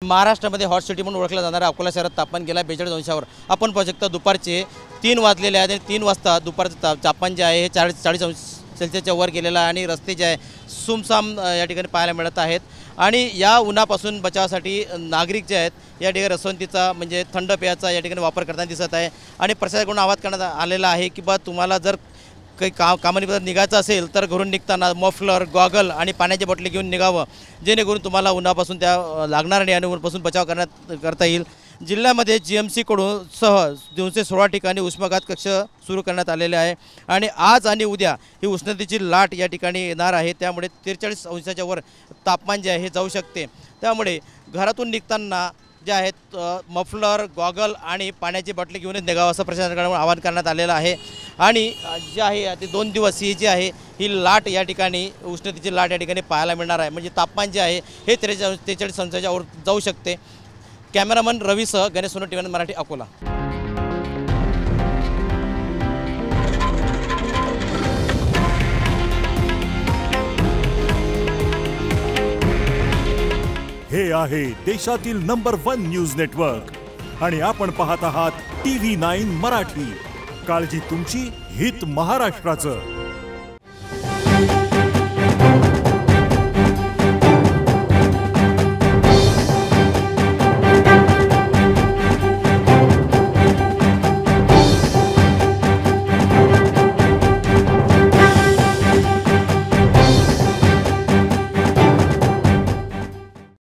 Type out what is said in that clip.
महाराष्ट्रामध्ये hot city म्हणून ओळखला जाणारा अकोला शहरात तापमान गेला 42 अंशावर आपण पाहू शकता। दुपारचे 3 वाजलेले आहेत आणि 3 वाजता दुपारचं तापमान जे आहे हे 40 अंश सेल्सिअसच्या वर गेलेला आहे आणि रस्ते जे आहे सुमसाम या ठिकाणी पाहायला मिळत आहेत। आणि या उन्हापासून बचावासाठी नागरिक जे आहेत या ठिकाणी रसवंतीचा म्हणजे थंड पेयाचा या ठिकाणी वापर करताना दिसत आहे। आणि प्रशासनाकडून आवाहन करण्यात आलेला आहे की बा तुम्हाला जर काही कामानिमित्त निघायचं असेल तर घरून निघताना मफलर गॉगल आणि पाण्याची बाटली घेऊन निघावं, जेणेकरून तुम्हाला उन्हापासून त्या लागणार नाही आणि उन्हापासून बचाव करता येईल। जिल्ह्यामध्ये GMC कडून सह 216 ठिकाणी उष्माघात कक्ष सुरू करण्यात आलेले आहे आणि आज आणि उद्या ही उष्णतेची लाट या ठिकाणी येणार आहे। त्यामुळे 43 अंशाच्या वर तापमान जे आहे हे जाऊ शकते। त्यामुळे घरातून निघताना जे आहेत मफलर गॉगल आणि पाण्याची बाटली घेऊनच निघावं असं प्रशासनाकडून आवाहन करण्यात आलेलं आहे। आणि जे आहे ते 2 दिवस ही जी आहे ही लाट या ठिकाणी उष्णतेची लाट या ठिकाणी पाहायला मिळणार आहे। म्हणजे तापमान जे आहे हे 43 अंशाच्या वर जाऊ शकते। कॅमेरामन रवीसह गणेश सोनवणे, TV9 मराठी, अकोला। हे आहे देशातील नंबर 1 न्यूज नेटवर्क आणि आपण पाहत आहात TV9 मराठी। काळजी तुमची, हित महाराष्ट्राचं।